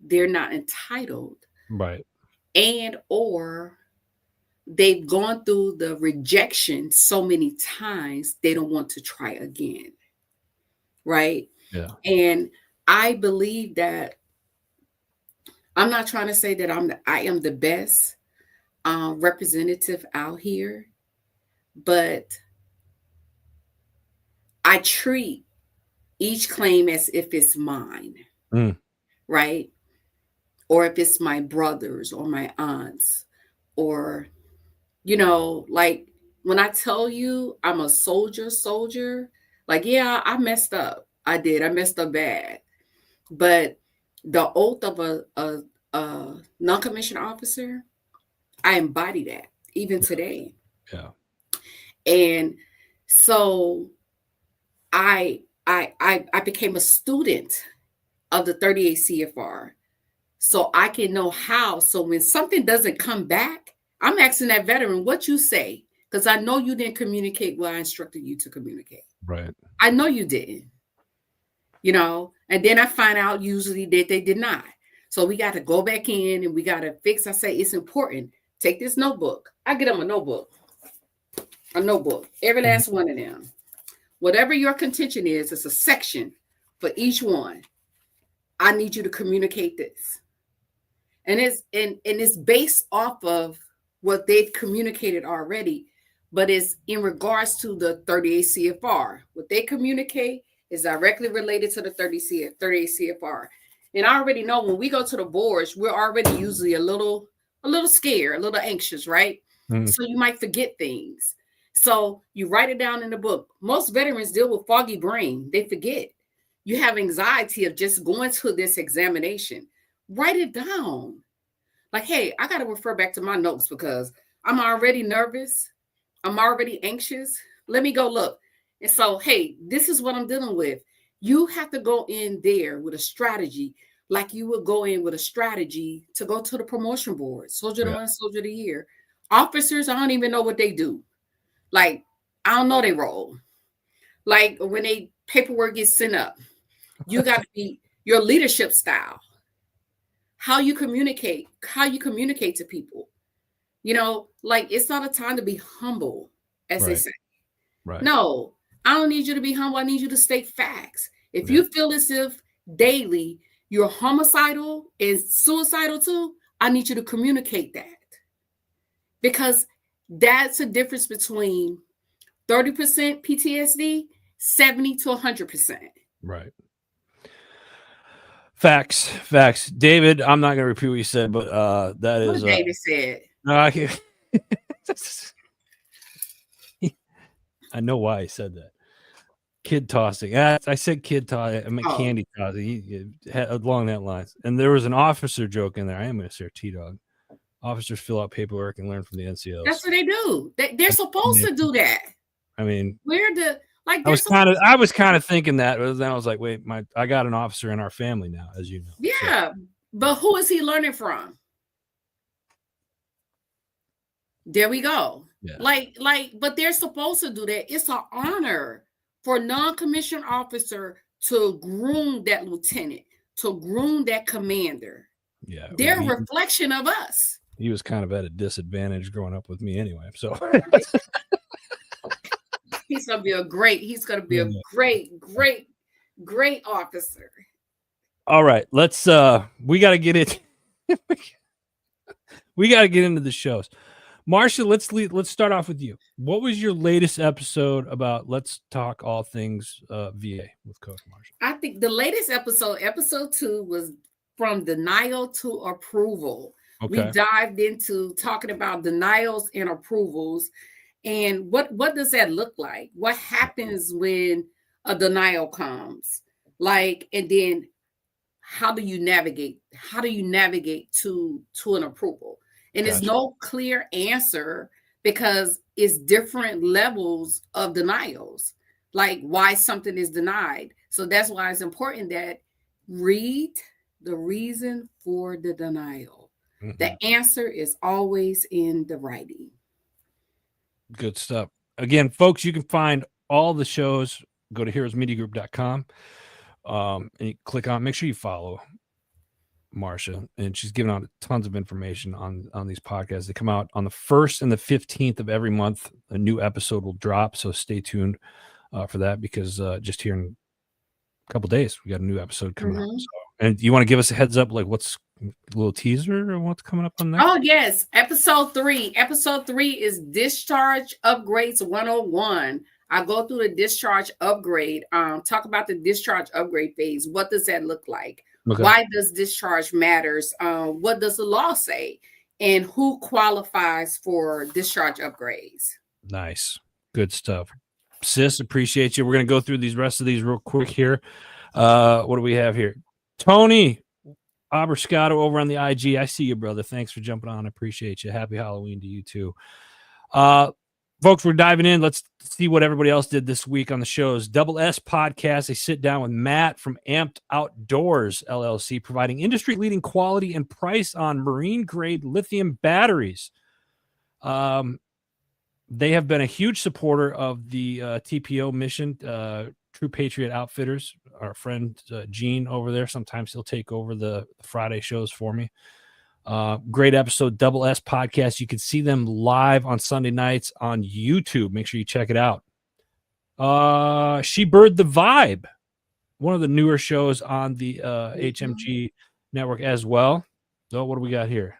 they're not entitled, right? And or they've gone through the rejection so many times they don't want to try again, right? Yeah. And I believe that, I'm not trying to say that I am the best representative out here, but I treat each claim as if it's mine, right? Or if it's my brothers or my aunts, or, like when I tell you I'm a soldier, like, yeah, I messed up. I messed up bad. But the oath of a non-commissioned officer, I embody that even today. Yeah. And so I became a student of the 38 CFR, so I can know how. So when something doesn't come back, I'm asking that veteran, what you say, because I know you didn't communicate what I instructed you to communicate. Right. I know you didn't. And then I find out usually that they did not. So we got to go back in and we got to fix. I say, it's important. Take this notebook. I get them a notebook. Every last one of them. Whatever your contention is, it's a section for each one. I need you to communicate this. And it's based off of what they've communicated already, but it's in regards to the 38 CFR. What they communicate is directly related to the 38 CFR. And I already know when we go to the boards, we're already usually a little scared, a little anxious, right? Mm. So you might forget things. So you write it down in the book. Most veterans deal with foggy brain. They forget. You have anxiety of just going to this examination. Write it down. Like, hey, I got to refer back to my notes because I'm already nervous. I'm already anxious. Let me go look. And so, hey, this is what I'm dealing with. You have to go in there with a strategy, like you would go in with a strategy to go to the promotion board, Soldier of the Yeah. Month, Soldier of the Year. Officers, I don't even know what they do. Like, I don't know they role. Like when they paperwork gets sent up, you got to be your leadership style, how you communicate to people. Like it's not a time to be humble, as they Right. say. Right. No, I don't need you to be humble. I need you to state facts. If Yeah. you feel as if daily you're homicidal and suicidal too, I need you to communicate that because that's a difference between 30% PTSD, 70 to 100%. Right. Facts. David, I'm not going to repeat what you said, but that What is David said. I know why he said that. Kid tossing. I said kid tossing. I meant Oh, candy tossing. Along that lines. And there was an officer joke in there. I am going to say T-Dog. Officers fill out paperwork and learn from the NCOs. that's what they do. They're supposed to do that. I mean, We're the like I they're was kind supposed of thinking that, but then I was like, wait, I got an officer in our family now, as you know. So, yeah. But who is he learning from? There we go. yeah. But they're supposed to do that. It's an honor for a non-commissioned officer to groom that lieutenant, to groom that commander. Yeah. They're Well, a reflection of us. he was kind of at a disadvantage growing up with me anyway. So He's gonna be a great great officer. all right, let's we got to get it. We got to get into the shows. Marsha, let's start off with you. What was your latest episode about? Let's talk all things VA with Coach Marsha. I think the latest episode 2, was from denial to approval. Okay. We dived into talking about denials and approvals and what does that look like? What happens when a denial comes? Like, and then how do you navigate? How do you navigate to an approval? And there's Gotcha. no clear answer because it's different levels of denials, like why something is denied. So that's why it's important that read the reason for the denial. Mhm. The answer is always in the writing. Good stuff. Again, folks, you can find all the shows. Go to heroesmediagroup.com and you click on. Make sure you follow Marsha, and she's giving out tons of information on these podcasts. They come out on the 1st and the 15th of every month. A new episode will drop, so stay tuned for that because just here in a couple days we got a new episode coming up. So, and you want to give us a heads up, like what's a little teaser or what's coming up on that? Oh yes, episode 3. Episode 3 is Discharge Upgrades 101. I go through the discharge upgrade, talk about the discharge upgrade phase. What does that look like? Okay. Why does discharge matters? What does the law say? And who qualifies for discharge upgrades? Nice. Good stuff. Sis, appreciate you. We're going to go through these rest of these real quick here. What do we have here? Tony Aberscato over on the IG. I see you, brother. Thanks for jumping on. I appreciate you. Happy Halloween to you too. Folks, we're diving in. Let's see what everybody else did this week on the shows. Double S Podcast. They sit down with Matt from Amped Outdoors LLC, providing industry-leading quality and price on marine-grade lithium batteries. They have been a huge supporter of the TPO mission, True Patriot Outfitters. Our friend Gene over there, sometimes he'll take over the Friday shows for me. Great episode, Double S Podcast. You can see them live on Sunday nights on YouTube. Make sure you check it out. She Bird the Vibe, one of the newer shows on the HMG network as well. So what do we got here?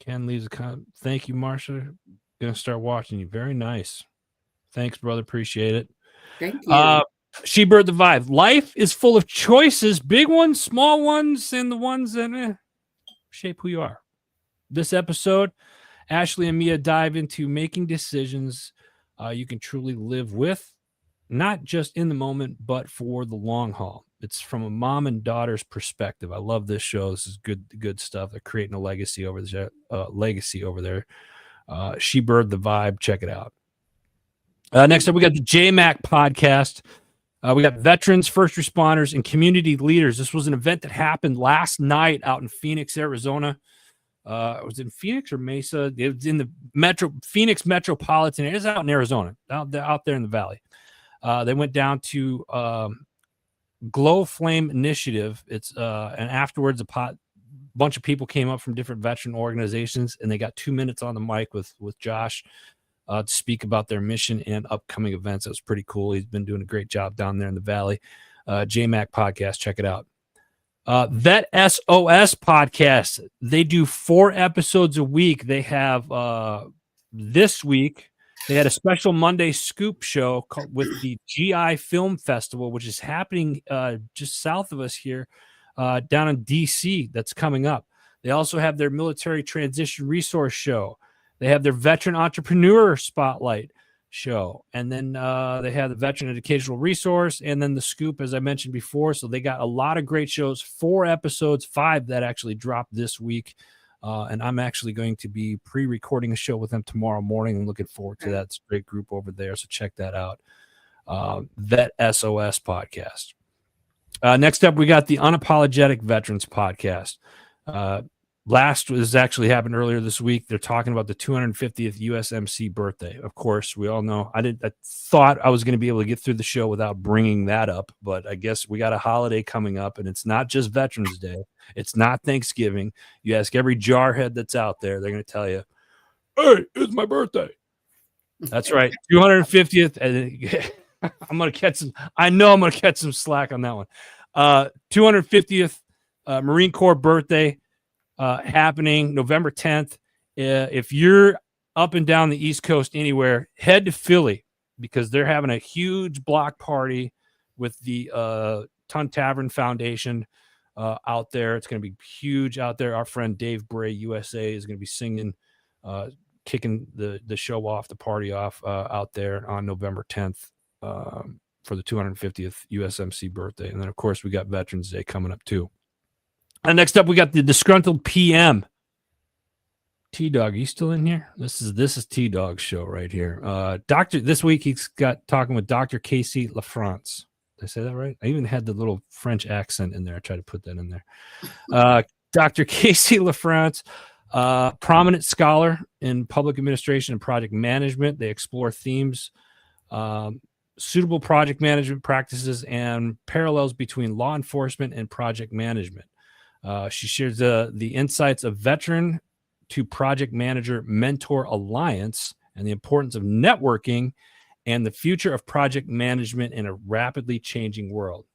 Ken leaves a comment. Thank you, Marsha. Gonna start watching you. Very nice. Thanks, brother. Appreciate it. Thank you. She Bird the Vibe. Life is full of choices, big ones, small ones, and the ones that shape who you are. This episode, Ashley and Mia dive into making decisions you can truly live with, not just in the moment, but for the long haul. It's from a mom and daughter's perspective. I love this show. This is good stuff. They're creating a legacy over there. She Bird the Vibe. Check it out. Next up, we got the JMAC podcast. We got veterans, first responders, and community leaders. This was an event that happened last night out in Phoenix, Arizona. It was in Phoenix or Mesa. It was in the Phoenix metropolitan area. It's out in Arizona, out there in the valley. They went down to Glow Flame Initiative. It's and afterwards, bunch of people came up from different veteran organizations, and they got 2 minutes on the mic with Josh to speak about their mission and upcoming events. It was pretty cool. He's been doing a great job down there in the valley. JMAC podcast, check it out. Vet SOS podcast. They do 4 episodes a week. They have this week. They had a special Monday scoop show with the GI Film Festival, which is happening just south of us here, down in DC. That's coming up. They also have their military transition resource show. They have their veteran entrepreneur spotlight show. And then they have the veteran educational resource and then the scoop, as I mentioned before. So they got a lot of great shows, 4 episodes, 5 that actually dropped this week. And I'm actually going to be pre-recording a show with them tomorrow morning. I'm looking forward to that. It's a great group over there. So check that out. Vet SOS podcast. Next up, we got the Unapologetic Veterans podcast. Last was actually happened earlier this week. They're talking about the 250th USMC birthday. Of course, we all know. I thought I was going to be able to get through the show without bringing that up, but I guess we got a holiday coming up, and it's not just Veterans Day. It's not Thanksgiving. You ask every jarhead that's out there, they're going to tell you, "Hey, it's my birthday." That's right, 250th. And I'm going to catch some. I know I'm going to catch some slack on that one. 250th Marine Corps birthday. Happening November 10th. If you're up and down the East Coast anywhere, head to Philly because they're having a huge block party with the Ton Tavern Foundation out there. It's going to be huge out there. Our friend Dave Bray, USA, is going to be singing, kicking the show off, the party off out there on November 10th for the 250th USMC birthday. And then, of course, we got Veterans Day coming up, too. And next up, we got the disgruntled PM. T-Dog, are you still in here? This is T-Dog's show right here. This week he's got talking with Dr. Casey LaFrance. Did I say that right? I even had the little French accent in there. I tried to put that in there. Dr. Casey LaFrance, prominent scholar in public administration and project management. They explore themes, suitable project management practices, and parallels between law enforcement and project management. She shares the insights of veteran to project manager mentor alliance and the importance of networking and the future of project management in a rapidly changing world.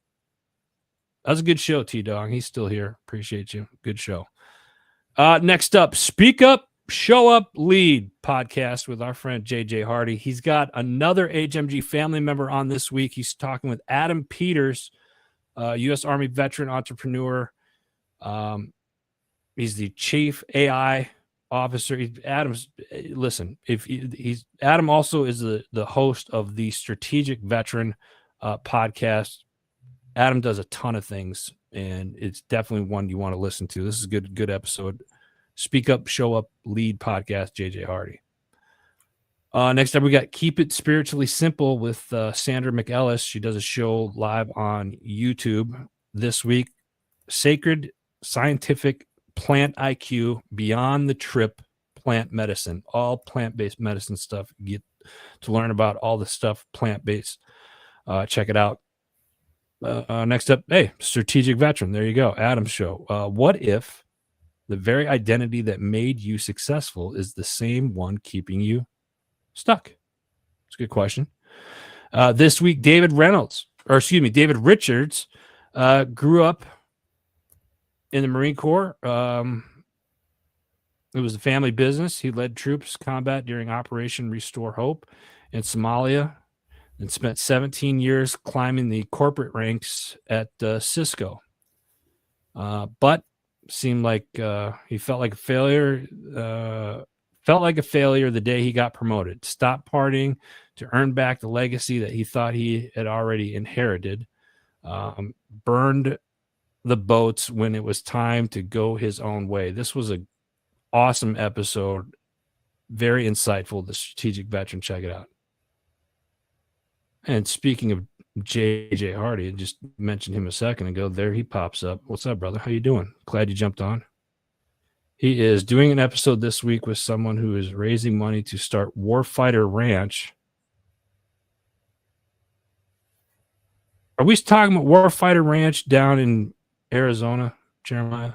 That was a good show, T-Dog. He's still here. Appreciate you. Good show. Next up, Speak Up, Show Up, Lead podcast with our friend JJ Hardy. He's got another HMG family member on this week. He's talking with Adam Peters, U.S. Army veteran entrepreneur. He's the chief AI officer. Adam also is the host of the Strategic Veteran podcast. Adam does a ton of things, and it's definitely one you want to listen to. This is a good episode. Speak Up, Show Up, Lead podcast, JJ Hardy. Next up, we got Keep It Spiritually Simple with Sandra McEllis. She does a show live on YouTube this week. Sacred Scientific Plant IQ, Beyond the Trip Plant Medicine, all plant-based medicine stuff. You get to learn about all the stuff plant-based. Check it out. Next up, Strategic Veteran. There you go. Adam's show. What if the very identity that made you successful is the same one keeping you stuck? It's a good question. This week, David Richards grew up in the Marine Corps. It was a family business. He led troops combat during Operation Restore Hope in Somalia. and spent 17 years climbing the corporate ranks at Cisco. But seemed like he felt like a failure. Felt like a failure the day he got promoted. Stopped partying to earn back the legacy that he thought he had already inherited. Burned the boats when it was time to go his own way. This was an awesome episode. Very insightful. The Strategic Veteran. Check it out. And speaking of JJ Hardy, I just mentioned him a second ago. There he pops up. What's up, brother? How you doing? Glad you jumped on. He is doing an episode this week with someone who is raising money to start Warfighter Ranch. Are we talking about Warfighter Ranch down in Arizona, Jeremiah?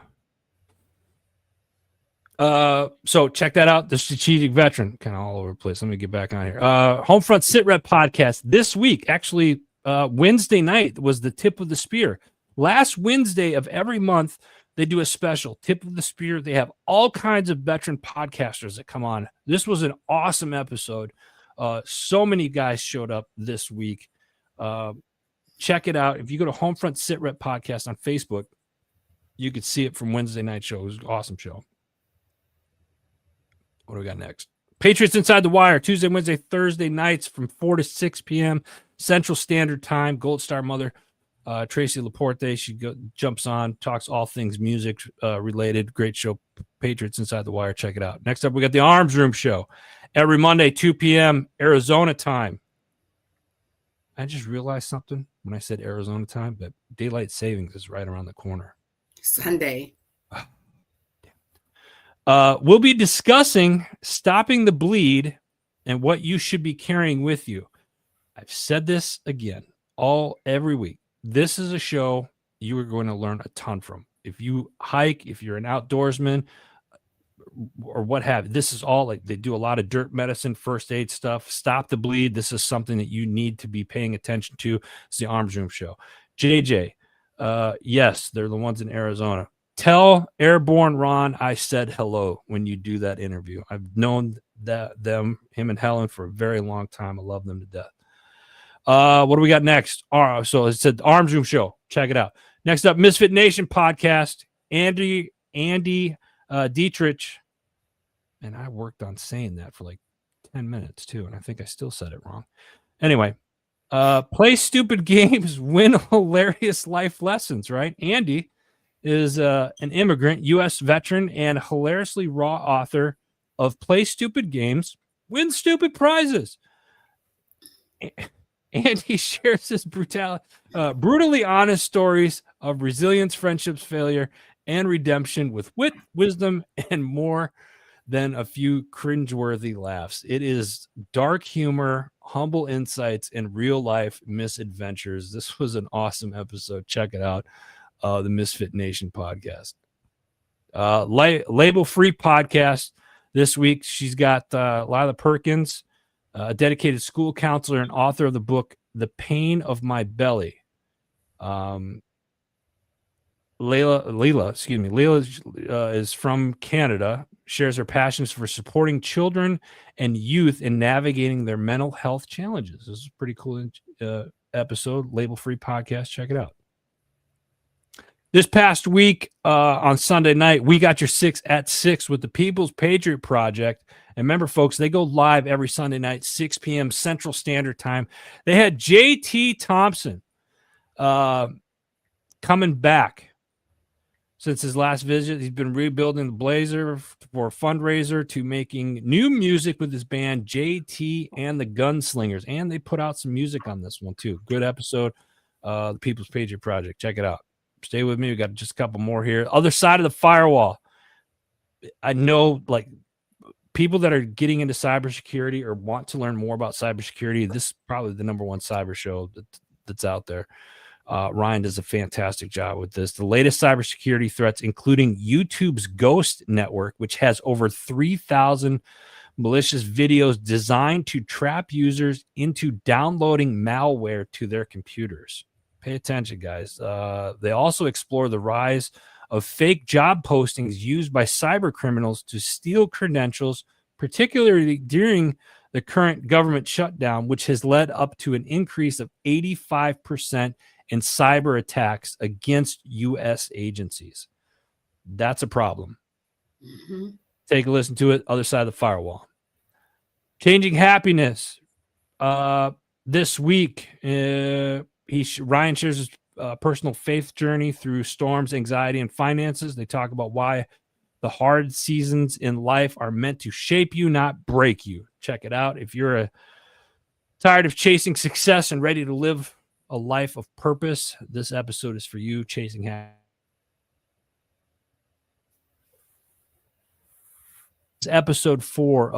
So check that out. The Strategic Veteran, kind of all over the place. Let me get back on here. Homefront Sit Rep podcast this week. Actually, Wednesday night was the tip of the spear. Last Wednesday of every month, they do a special tip of the spear. They have all kinds of veteran podcasters that come on. This was an awesome episode. So many guys showed up this week. Check it out. If you go to Homefront Sit Rep podcast on Facebook, you could see it from Wednesday night show. It was an awesome show. What do we got next? Patriots Inside the Wire, Tuesday, Wednesday, Thursday nights from 4 to 6 p.m. Central Standard Time. Gold Star mother, Tracy Laporte, she jumps on, talks all things music related. Great show, Patriots Inside the Wire. Check it out. Next up, we got the Arms Room Show. Every Monday, 2 p.m. Arizona time. I just realized something when I said Arizona time, that daylight savings is right around the corner. Sunday. We'll be discussing stopping the bleed and what you should be carrying with you. I've said this again every week. This is a show you are going to learn a ton from. If you hike, if you're an outdoorsman, or what have you, this is all like they do a lot of dirt medicine, first aid stuff. Stop the bleed. This is something that you need to be paying attention to. It's the Arms Room Show. JJ, yes, they're the ones in Arizona. Tell Airborne Ron I said hello when you do that interview. I've known him and Helen for a very long time. I love them to death. What do we got next? So it said Arms Room Show. Check it out. Next up, Misfit Nation podcast. Andy Dietrich. And I worked on saying that for like 10 minutes too, and I think I still said it wrong. Anyway, play stupid games, win hilarious life lessons, right? Andy is an immigrant, U.S. veteran, and hilariously raw author of Play Stupid Games, Win Stupid Prizes. And he shares his brutally honest stories of resilience, friendships, failure, and redemption with wit, wisdom, and more than a few cringeworthy laughs. It is dark humor, humble insights, and real-life misadventures. This was an awesome episode. Check it out. The Misfit Nation podcast. Label Free podcast this week. She's got Lila Perkins, a dedicated school counselor and author of the book The Pain of My Belly. Leila is from Canada, shares her passions for supporting children and youth in navigating their mental health challenges. This is a pretty cool episode. Label Free podcast. Check it out. This past week on Sunday night, we got your 6 at 6 with the People's Patriot Project. And remember, folks, they go live every Sunday night, 6 p.m. Central Standard Time. They had JT Thompson coming back since his last visit. He's been rebuilding the Blazer for a fundraiser to making new music with his band JT and the Gunslingers. And they put out some music on this one, too. Good episode. The People's Patriot Project. Check it out. Stay with me. We got just a couple more here. Other side of the firewall. I know, like, people that are getting into cybersecurity or want to learn more about cybersecurity, this is probably the number one cyber show that's out there. Ryan does a fantastic job with this. The latest cybersecurity threats, including YouTube's Ghost Network, which has over 3,000 malicious videos designed to trap users into downloading malware to their computers. Pay attention, guys. They also explore the rise of fake job postings used by cyber criminals to steal credentials, particularly during the current government shutdown, which has led up to an increase of 85% in cyber attacks against U.S. agencies. That's a problem. Mm-hmm. Take a listen to it. Other side of the firewall. Changing happiness. This week, Ryan shares his personal faith journey through storms, anxiety, and finances. They talk about why the hard seasons in life are meant to shape you, not break you. Check it out. If you're tired of chasing success and ready to live a life of purpose, this episode is for you. Chasing happiness. Episode 4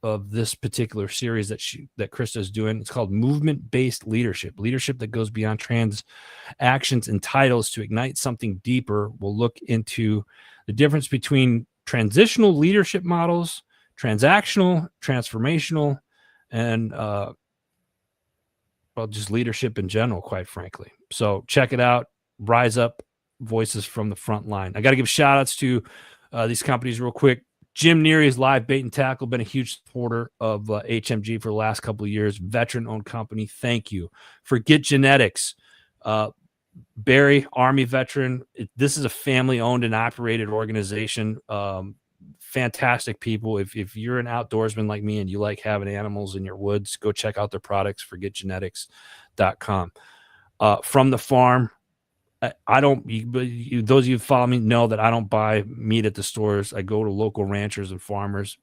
of this particular series that Krista is doing. It's called movement-based leadership that goes beyond transactions and titles to ignite something deeper. We'll look into the difference between transitional leadership models, transactional, transformational, and just leadership in general, quite frankly. So check it out. Rise up, voices from the front line. I got to give shout outs to these companies real quick. Jim Neary's Live Bait and Tackle, been a huge supporter of HMG for the last couple of years. Veteran-owned company. Thank you. Forget Genetics. Barry, Army veteran. This is a family-owned and operated organization. Fantastic people. If you're an outdoorsman like me and you like having animals in your woods, go check out their products. ForgetGenetics.com. From the farm. I don't. Those of you who follow me know that I don't buy meat at the stores. I go to local ranchers and farmers.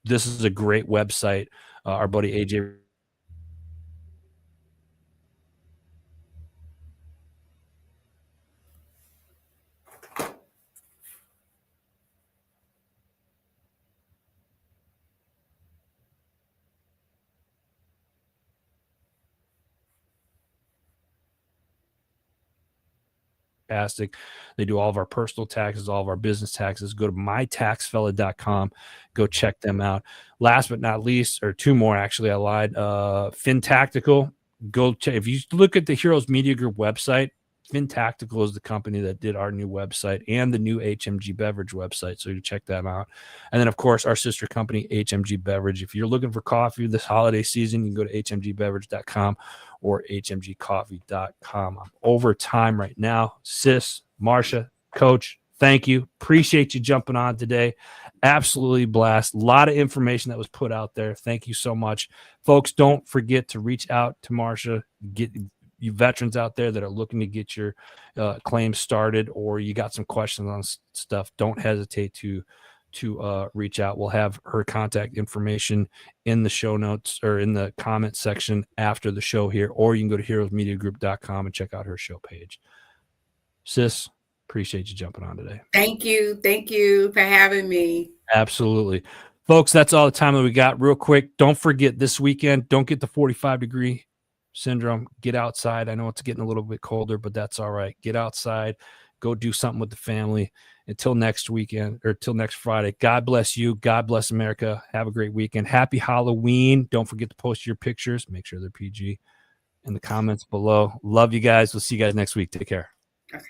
This is a great website. Our buddy AJ. Fantastic. They do all of our personal taxes, all of our business taxes. Go to mytaxfella.com. Go check them out. Last but not least, or two more actually, I lied. FinTactical. Go check. If you look at the Heroes Media Group website, FinTactical is the company that did our new website and the new HMG Beverage website. So you check that out. And then, of course, our sister company, HMG Beverage. If you're looking for coffee this holiday season, you can go to hmgbeverage.com or hmgcoffee.com. I'm over time right now. Sis, Marsha, Coach, thank you. Appreciate you jumping on today. Absolutely blast. A lot of information that was put out there. Thank you so much. Folks, don't forget to reach out to Marsha. Get you veterans out there that are looking to get your claims started, or you got some questions on stuff, don't hesitate to reach out. We'll have her contact information in the show notes or in the comment section after the show here, or you can go to heroesmediagroup.com and check out her show page. Sis, appreciate you jumping on today. Thank you. Thank you for having me. Absolutely. Folks, that's all the time that we got. Real quick, don't forget this weekend, don't get the 45-degree syndrome. Get outside. I know it's getting a little bit colder, but that's all right. Get outside. Go do something with the family. Until next weekend, or till next Friday, God bless you. God bless America. Have a great weekend. Happy Halloween. Don't forget to post your pictures. Make sure they're PG in the comments below. Love you guys. We'll see you guys next week. Take care. Okay.